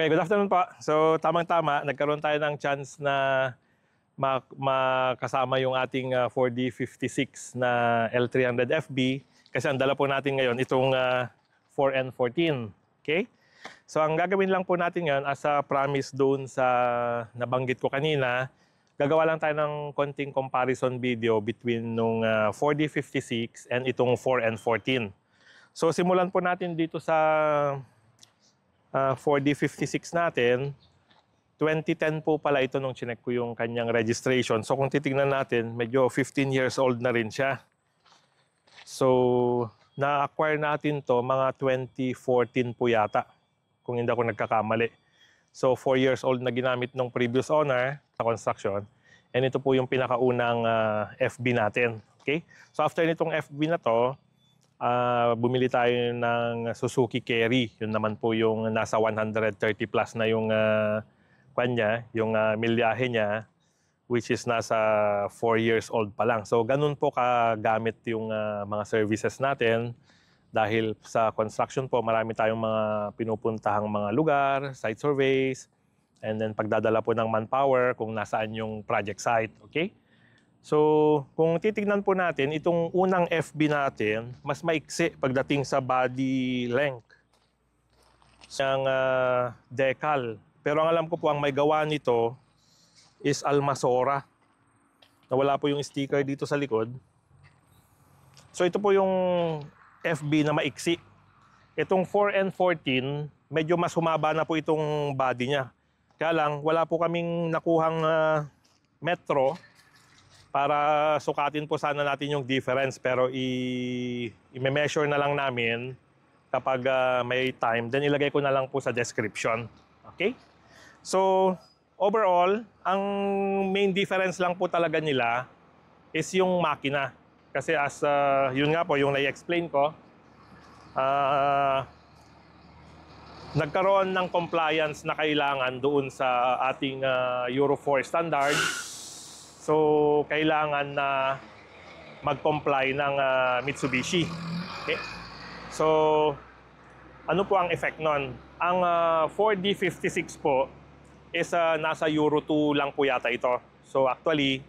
Okay, good afternoon po. So, tamang-tama, nagkaroon tayo ng chance na makasama yung ating 4D56 na L300FB kasi ang dala po natin ngayon itong 4N14. Okay? So, ang gagawin lang po natin ngayon as a promise doon sa nabanggit ko kanina, gagawa lang tayo ng konting comparison video between nung 4D56 and itong 4N14. So, simulan po natin dito sa 4D56 natin. 2010 po pala ito nung chinek ko yung kanyang registration. So kung titignan natin, medyo 15 years old na rin siya. So na-acquire natin to mga 2014 po yata, kung hindi ako nagkakamali. So 4 years old na ginamit ng previous owner sa construction. And ito po yung pinakaunang FB natin. Okay? So after nitong FB na to, bumili tayo ng Suzuki Carry. Yun naman po yung nasa 130 plus na yung kanya, yung milyahe niya, which is nasa 4 years old pa lang. So ganun po kagamit yung mga services natin. Dahil sa construction po, marami tayong mga pinupuntahang mga lugar, site surveys, and then pagdadala po ng manpower kung nasaan yung project site. Okay? So, kung titignan po natin, itong unang FB natin, mas maiksi pagdating sa body length. Siyang decal. Pero ang alam ko po, ang may gawa nito is Almasora. Nawala po yung sticker dito sa likod. So, ito po yung FB na maiksi. Itong 4N14, medyo mas humaba na po itong body niya. Kaya lang, wala po kaming nakuhang metro para sukatin po sana natin yung difference, pero i-measure na lang namin kapag may time. Then ilagay ko na lang po sa description. Okay? So, overall, ang main difference lang po talaga nila is yung makina. Kasi as yun nga po, yung na-explain ko, nagkaroon ng compliance na kailangan doon sa ating Euro 4 standard. So, kailangan na mag-comply ng Mitsubishi. Okay? So, ano po ang effect nun? Ang 4D56 po is nasa Euro 2 lang po yata ito. So, actually,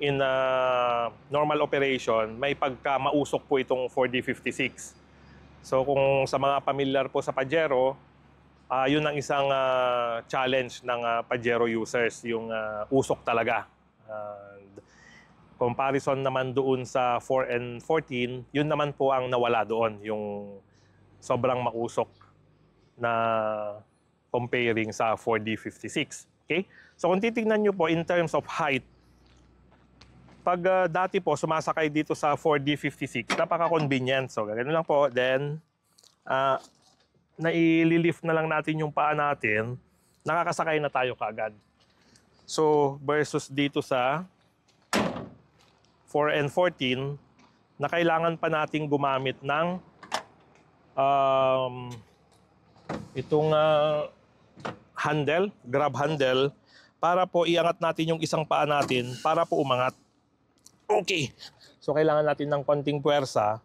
in normal operation, may pagka-mausok po itong 4D56. So, kung sa mga familiar po sa Pajero, yun ang isang challenge ng Pajero users, yung usok talaga. Comparison naman doon sa 4N14, yun naman po ang nawala doon, yung sobrang mausok na comparing sa 4D56. Okay? So kung titignan nyo po in terms of height, pag dati po sumasakay dito sa 4D56, napaka-convenient. So ganoon lang po. Then, naililift na lang natin yung paa natin, nakakasakay na tayo kaagad. So, versus dito sa 4N14, na kailangan pa nating gumamit ng itong handle, grab handle, para po iangat natin yung isang paa natin para po umangat. Okay. So, kailangan natin ng konting puwersa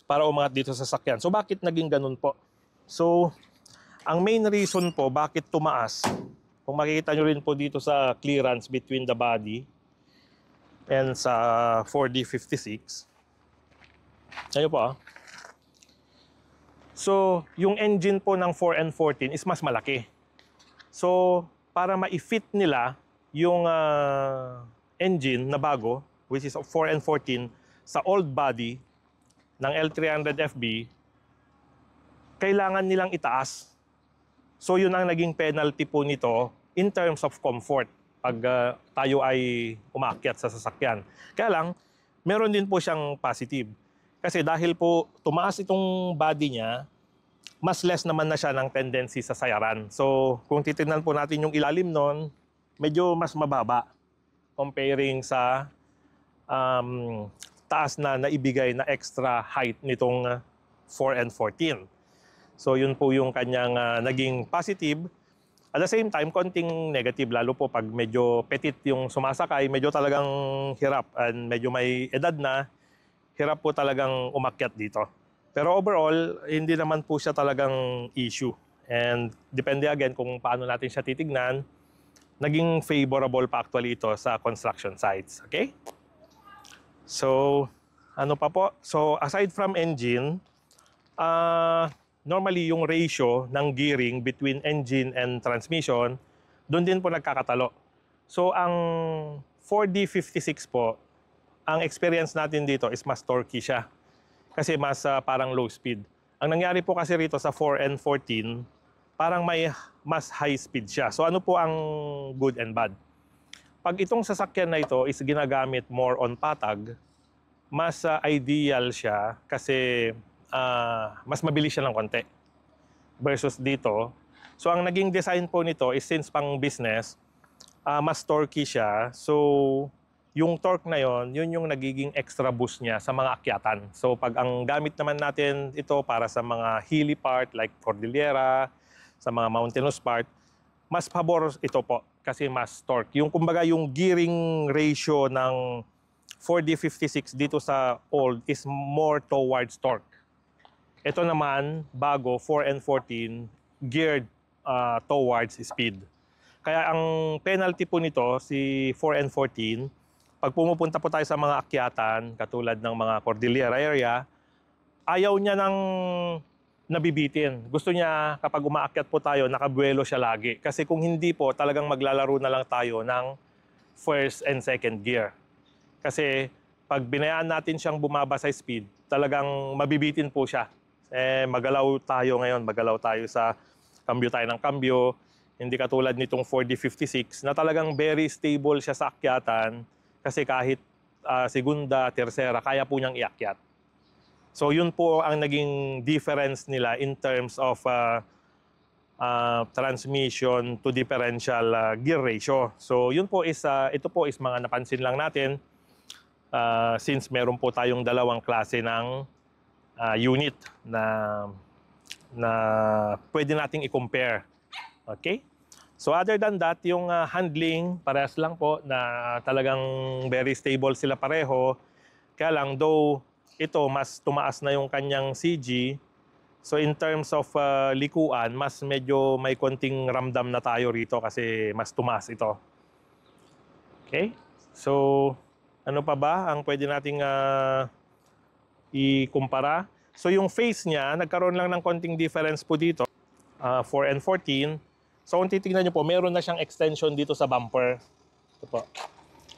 para umangat dito sa sakyan. So, bakit naging ganun po? So, ang main reason po bakit tumaas, kung makikita nyo rin po dito sa clearance between the body and sa 4D56. Ayo po. So, yung engine po ng 4N14 is mas malaki. So, para ma-fit nila yung engine na bago, which is 4N14, sa old body ng L300FB, kailangan nilang itaas. So yun ang naging penalty po nito in terms of comfort pag tayo ay umakyat sa sasakyan. Kaya lang, meron din po siyang positive. Kasi dahil po tumaas itong body niya, mas less naman na siya ng tendency sa sayaran. So kung titignan po natin yung ilalim nun, medyo mas mababa comparing sa taas na naibigay na extra height nitong 4N14. So yun po yung kanyang naging positive. At the same time, konting negative, lalo po pag medyo petit yung sumasakay, medyo talagang hirap. And medyo may edad na, hirap po talagang umakyat dito. Pero overall, hindi naman po siya talagang issue. And depende again kung paano natin siya titignan, naging favorable pa actually ito sa construction sites. Okay? So, ano pa po? So, aside from engine, normally yung ratio ng gearing between engine and transmission, doon din po nagkakatalo. So, ang 4D56 po, ang experience natin dito is mas torquey siya. Kasi mas parang low speed. Ang nangyari po kasi rito sa 4 and 14, parang may mas high speed siya. So ano po ang good and bad? Pag itong sasakyan na ito is ginagamit more on patag, mas ideal siya kasi mas mabilis siya ng konti. Versus dito. So ang naging design po nito is since pang business, mas torquey siya. So yung torque na yon, yun yung nagiging extra boost niya sa mga akyatan. So pag ang gamit naman natin ito para sa mga hilly part like Cordillera, sa mga mountainous part, mas pabor ito po kasi mas torque. Yung kumbaga yung gearing ratio ng 4D56 dito sa old is more towards torque. Ito naman, bago, 4 and 14, geared towards speed. Kaya ang penalty po nito, si 4 and 14, pag pumupunta po tayo sa mga akyatan, katulad ng mga Cordillera area, ayaw niya ng nabibitin. Gusto niya kapag umaakyat po tayo, nakabuelo siya lagi. Kasi kung hindi po, talagang maglalaro na lang tayo ng first and second gear. Kasi pag binayaan natin siyang bumaba sa speed, talagang mabibitin po siya. Magalaw tayo ngayon, magalaw tayo sa cambio tayo ng cambio. Hindi katulad nitong 4D56 na talagang very stable siya sa akyatan. Kasi kahit segunda, tercera, kaya po niyang iakyat. So yun po ang naging difference nila in terms of transmission to differential gear ratio. So yun po is, ito po is mga napansin lang natin since meron po tayong dalawang klase ng unit na pwede nating i-compare. Okay? So other than that, yung handling, parehas lang po na talagang very stable sila pareho. Kaya lang, though ito mas tumaas na yung kanyang CG, so in terms of likuan, mas medyo may konting ramdam na tayo rito kasi mas tumaas ito. Okay? So ano pa ba ang pwede nating ikumpara? So yung face niya, nagkaroon lang ng konting difference po dito, 4 and 14. So kung titignan nyo po, meron na siyang extension dito sa bumper. Ito po.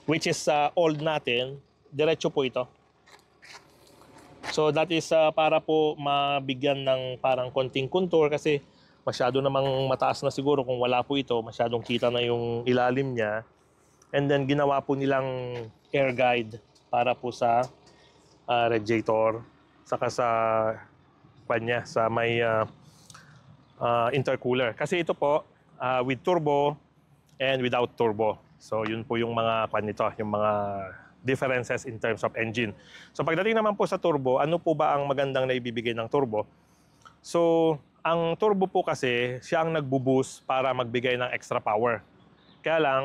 Which is old natin. Diretso po ito. So that is para po mabigyan ng parang konting contour kasi masyado namang mataas na siguro kung wala po ito. Masyadong kita na yung ilalim niya. And then ginawa po nilang air guide para po sa radiator. Saka sa kanya, sa may intercooler. Kasi ito po, with turbo and without turbo. So yun po yung mga nito, yung mga differences in terms of engine. So pagdating naman po sa turbo, ano po ba ang magandang naibibigay ng turbo? So ang turbo po kasi, siya ang nagbo-boost para magbigay ng extra power. Kaya lang,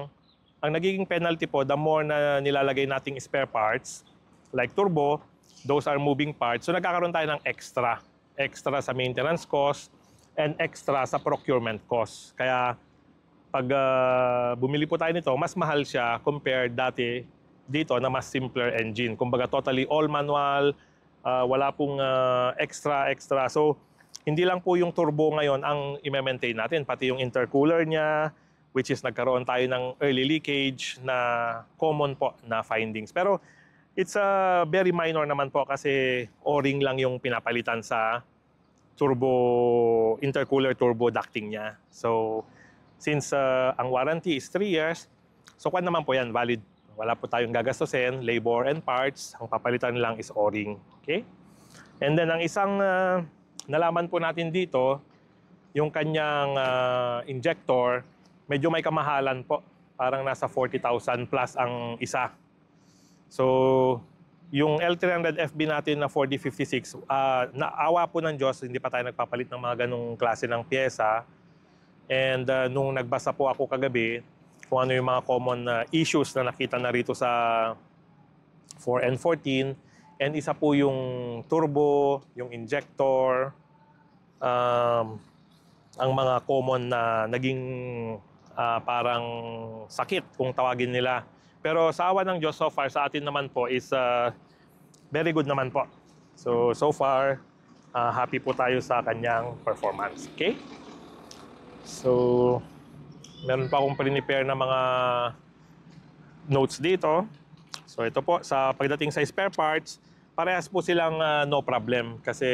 ang nagiging penalty po, the more na nilalagay nating spare parts, like turbo, those are moving parts. So nagkakaroon tayo ng extra. Extra sa maintenance cost, and extra sa procurement cost. Kaya pag bumili po tayo nito, mas mahal siya compared dati dito na mas simpler engine. Kumbaga totally all manual, wala pong extra. So hindi lang po yung turbo ngayon ang i-maintain natin, pati yung intercooler niya, which is nagkaroon tayo ng early leakage na common po na findings. Pero it's very minor naman po kasi O-ring lang yung pinapalitan sa turbo intercooler turbo ducting niya. So since ang warranty is 3 years, so kung naman po yan valid. Wala po tayong gagastusin, labor and parts, ang papalitan lang is O-ring. Okay? And then ang isang nalaman po natin dito, yung kanyang injector, medyo may kamahalan po. Parang nasa 40,000 plus ang isa. So yung L300FB natin na 4D56, naawa po ng Diyos, hindi pa tayo nagpapalit ng mga ganong klase ng pyesa. And nung nagbasa po ako kagabi, kung ano yung mga common issues na nakita na rito sa 4 and 14, and isa po yung turbo, yung injector, ang mga common na naging parang sakit kung tawagin nila. Pero sa awa ng Diyos so far sa atin naman po is very good naman po. So far, happy po tayo sa kanyang performance. Okay? So, meron pa akong prepare na mga notes dito. So ito po, sa pagdating sa spare parts, parehas po silang no problem kasi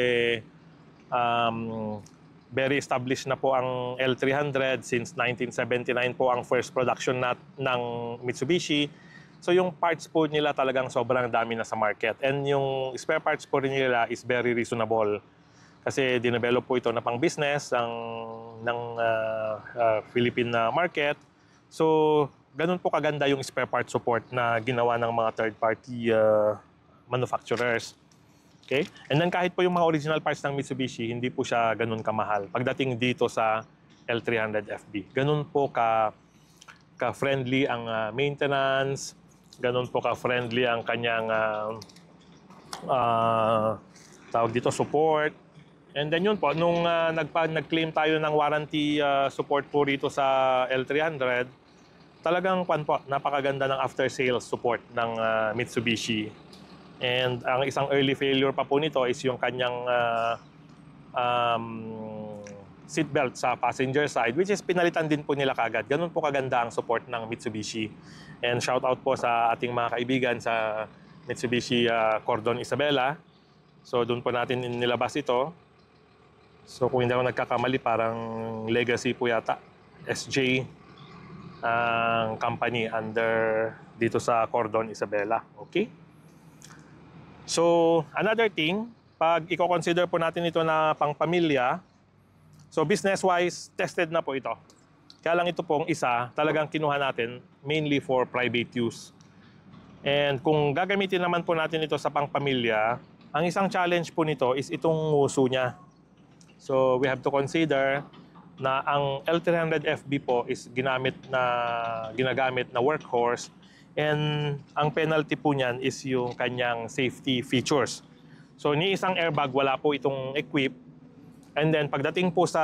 very established na po ang L300 since 1979 po ang first production ng Mitsubishi. So yung parts po nila talagang sobrang dami na sa market. And yung spare parts po rin nila is very reasonable. Kasi dinevelop po ito na pang business ng Philippine market. So ganun po kaganda yung spare part support na ginawa ng mga third-party manufacturers. Okay? And then kahit po yung mga original parts ng Mitsubishi, hindi po siya ganun kamahal. Pagdating dito sa L300FB, ganun po ka-friendly ang maintenance, ganun po ka-friendly ang kanyang tawag dito, support. And then yun po, nung nag-claim tayo ng warranty support po rito sa L300, talagang napakaganda ng after-sales support ng Mitsubishi. And ang isang early failure pa po nito is yung kanyang seatbelt sa passenger side, which is pinalitan din po nila kagad. Ganun po kaganda ang support ng Mitsubishi. And shout out po sa ating mga kaibigan sa Mitsubishi Cordon Isabela. So doon po natin nilabas ito. So kung hindi ako nagkakamali, parang legacy po yata. SJ ang company under dito sa Cordon Isabela. Okay? So, another thing, pag i-consider po natin ito na pang-pamilya, so business-wise, tested na po ito. Kaya lang ito pong isa, talagang kinuha natin mainly for private use. And kung gagamitin naman po natin ito sa pang-pamilya, ang isang challenge po nito is itong nguso niya. So, we have to consider na ang L300FB po is ginagamit na workhorse. And ang penalty po niyan is yung kanyang safety features. So ni isang airbag wala po itong equip. And then pagdating po sa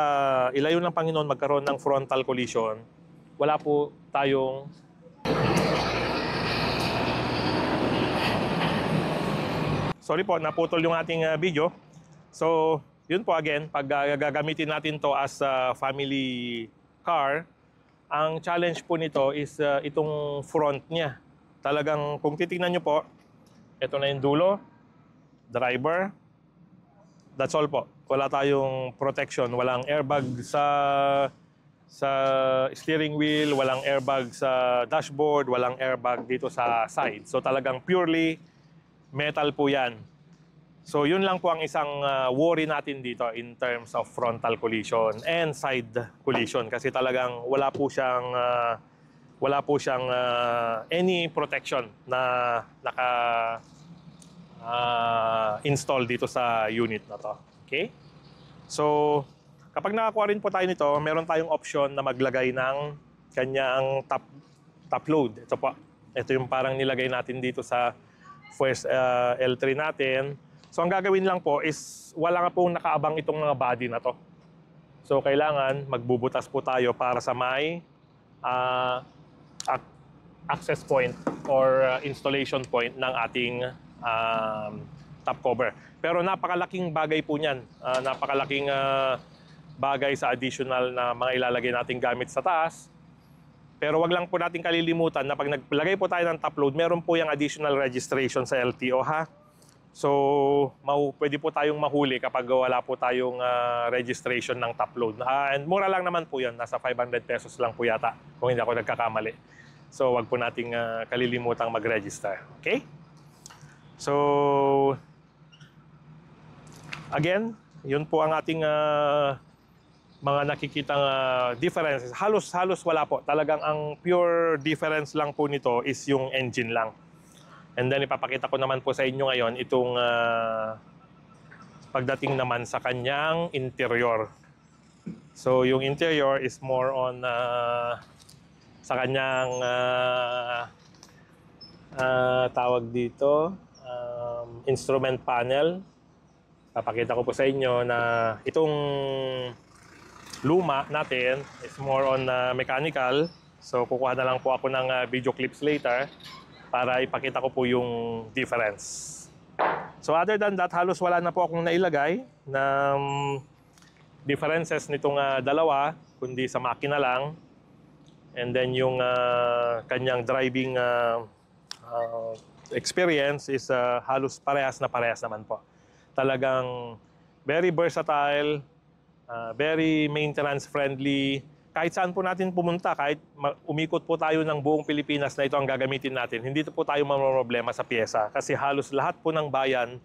ilayo ng Panginoon magkaroon ng frontal collision, wala po tayong sorry po, naputol yung ating video. So yun po again, pag gagamitin natin to as a family car, ang challenge po nito is itong front niya. Talagang kung titingnan nyo po, ito na yung dulo, driver, that's all po. Wala tayong protection, walang airbag sa steering wheel, walang airbag sa dashboard, walang airbag dito sa side. So talagang purely metal po yan. So yun lang po ang isang worry natin dito in terms of frontal collision and side collision kasi talagang wala po siyang any protection na naka-install dito sa unit na to. Okay? So kapag nakakuha rin po tayo nito, meron tayong option na maglagay ng kanyang top load. Ito po. Ito yung parang nilagay natin dito sa first L3 natin. So ang gagawin lang po is wala nga pong nakaabang itong mga body na to. So kailangan magbubutas po tayo para sa may access point or installation point ng ating top cover. Pero napakalaking bagay po niyan. Napakalaking bagay sa additional na mga ilalagay nating gamit sa taas. Pero wag lang po natin kalilimutan na pag naglagay po tayo ng top load, meron po yung additional registration sa LTO ha. So, pwede po tayong mahuli kapag wala po tayong registration ng top load. And mura lang naman po yan. Nasa 500 pesos lang po yata kung hindi ako nagkakamali. So, wag po nating kalilimutang mag-register. Okay? So, again, yun po ang ating mga nakikitang differences. Halos wala po. Talagang ang pure difference lang po nito is yung engine lang. And then ipapakita ko naman po sa inyo ngayon itong pagdating naman sa kanyang interior. So yung interior is more on sa kanyang tawag dito instrument panel. Papakita ko po sa inyo na itong luma natin is more on mechanical. So kukuha na lang po ako ng video clips later para ipakita ko po yung difference. So other than that, halos wala na po akong nailagay na differences nitong dalawa, kundi sa makina lang. And then yung kanyang driving experience is halos parehas naman po. Talagang very versatile, very maintenance friendly. Kahit saan po natin pumunta, kahit umikot po tayo ng buong Pilipinas na ito ang gagamitin natin, hindi po tayo mamroblema sa pyesa. Kasi halos lahat po ng bayan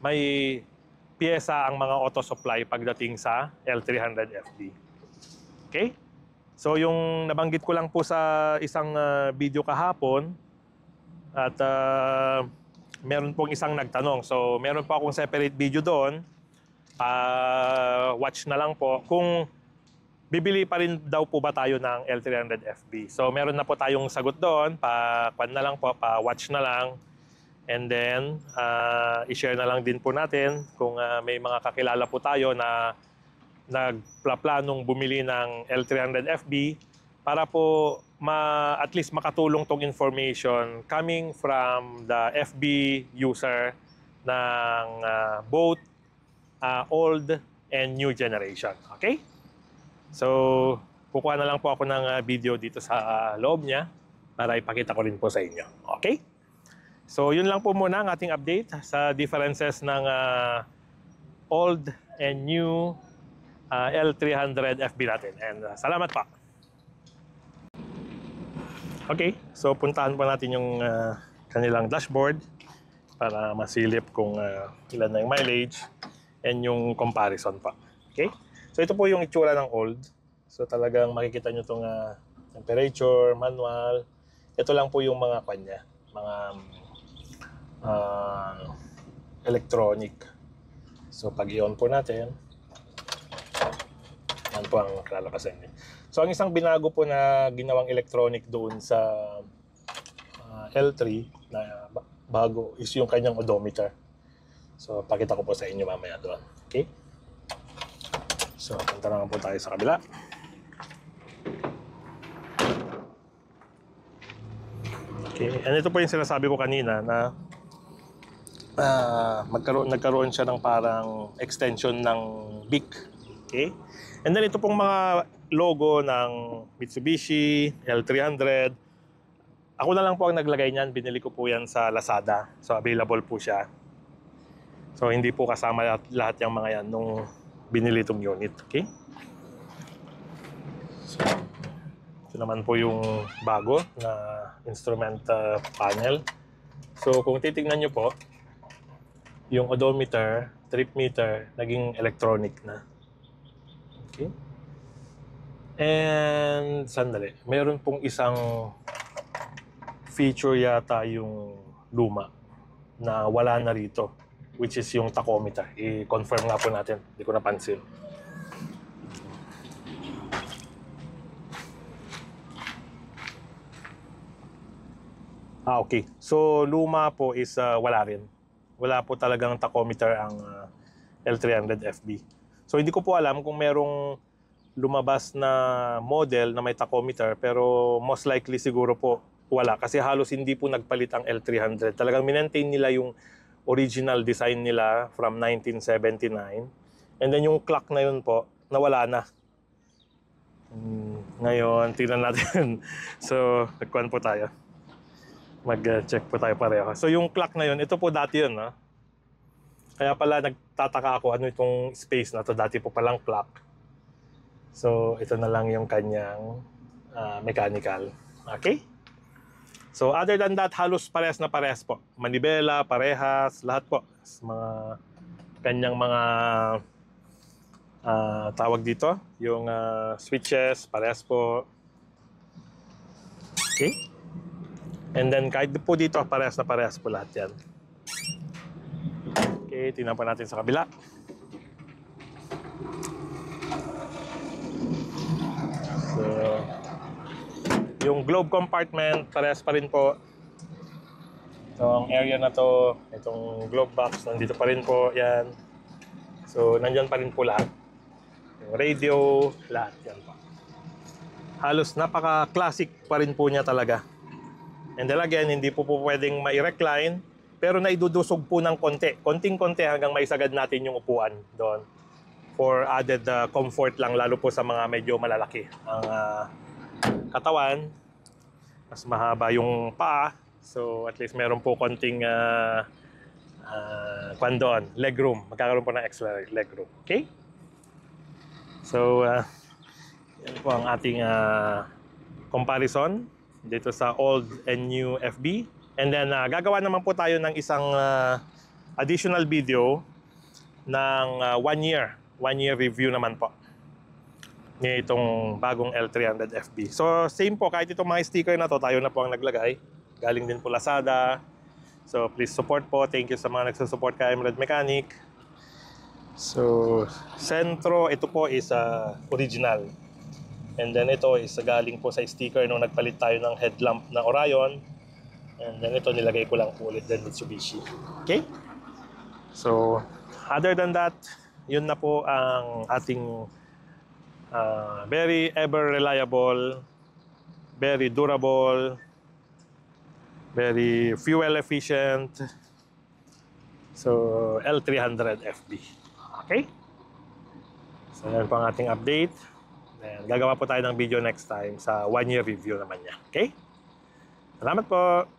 may pyesa ang mga auto supply pagdating sa L300FB. Okay? So yung nabanggit ko lang po sa isang video kahapon at meron pong isang nagtanong. So meron po akong separate video doon. Watch na lang po kung bibili pa rin daw po ba tayo ng L300FB. So meron na po tayong sagot doon, pa-pan na lang po, pa-watch na lang. And then i-share na lang din po natin kung may mga kakilala po tayo na nagplanong bumili ng L300FB para po at least makatulong tong information coming from the FB user ng both old and new generation. Okay? So, kukuha na lang po ako ng video dito sa loob niya para ipakita ko rin po sa inyo. Okay? So, yun lang po muna ang ating update sa differences ng old and new L300FB natin. And salamat pa. Okay, so puntahan po natin yung kanilang dashboard para masilip kung ilan na yung mileage and yung comparison pa. Okay? So ito po yung itsura ng old. So talagang makikita nyo itong temperature, manual. Ito lang po yung mga kanya, mga electronic. So pag i-on po natin, yan po ang lalakasan niya. So ang isang binago po na ginawang electronic doon sa L3 na bago is yung kanyang odometer. So pakita ko po sa inyo mamaya doon. Okay? So, punta naman po tayo sa kabila. Okay, and ito po yung sinasabi ko kanina na nagkaroon siya ng parang extension ng BIC. Okay? And then ito pong mga logo ng Mitsubishi, L300. Ako na lang po ang naglagay niyan. Binili ko po yan sa Lazada. So, available po siya. So, hindi po kasama lahat yung mga yan nung binili itong unit. Okay? So, ito naman po yung bago na instrument panel. So kung titingnan nyo po, yung odometer, trip meter, naging electronic na. Okay? And sandali, meron pong isang feature yata yung luma na wala na rito, which is yung tachometer. I-confirm nga po natin. Hindi ko napansin. Okay. So, luma po is wala rin. Wala po talagang tachometer ang L300FB. So, hindi ko po alam kung merong lumabas na model na may tachometer, pero most likely siguro po wala. Kasi halos hindi po nagpalit ang L300. Talagang minentain nila yung original design nila from 1979. And then yung clock na yun po, nawala na. Ngayon, tingnan natin. So, nagkuhan po tayo. Mag-check po tayo pareho. So, yung clock na yun, ito po dati yun. No? Kaya pala nagtataka ako ano itong space na to. Dati po palang clock. So, ito na lang yung kanyang mechanical. Okay? So, other than that, halos parehas na parehas po. Manibela, parehas, lahat po. Mga kanyang mga tawag dito. Yung switches, parehas po. Okay? And then, kahit po dito, parehas na parehas po lahat yan. Okay, tingnan pa natin sa kabila. So, yung globe compartment, parehas pa rin po. Itong area na to, itong globe box, nandito pa rin po yan. So, nandyan pa rin po lahat. Yung radio, lahat yan po. Halos napaka-classic pa rin po niya talaga. And then again, hindi po pwedeng mai-recline, pero naidudusog po ng konti. Konting-konti hanggang maisagad natin yung upuan doon. For added comfort lang, lalo po sa mga medyo malalaki ang katawan. Mas mahaba yung paa. So at least meron po konting doon, legroom. Magkakaroon po ng extra legroom. Okay? So, yan po ang ating comparison dito sa old and new FB. And then, gagawa naman po tayo ng isang additional video ng 1 year. 1 year review naman po ng itong bagong L300 FB. So, same po. Kahit itong mga sticker na to, tayo na po ang naglagay. Galing din po Lazada. So, please support po. Thank you sa mga nagsusupport kay Emerald Mechanic. So, sentro, ito po is original. And then ito is galing po sa sticker nung nagpalit tayo ng headlamp na Orion. And then ito nilagay ko lang po ulit din Mitsubishi. Okay? So, other than that, yun na po ang ating very ever reliable, very durable, very fuel efficient. So, L300 FB. Okay? So, yan po ang ating update. And gagawa po tayo ng video next time sa 1 year review naman niya. Okay? Salamat po!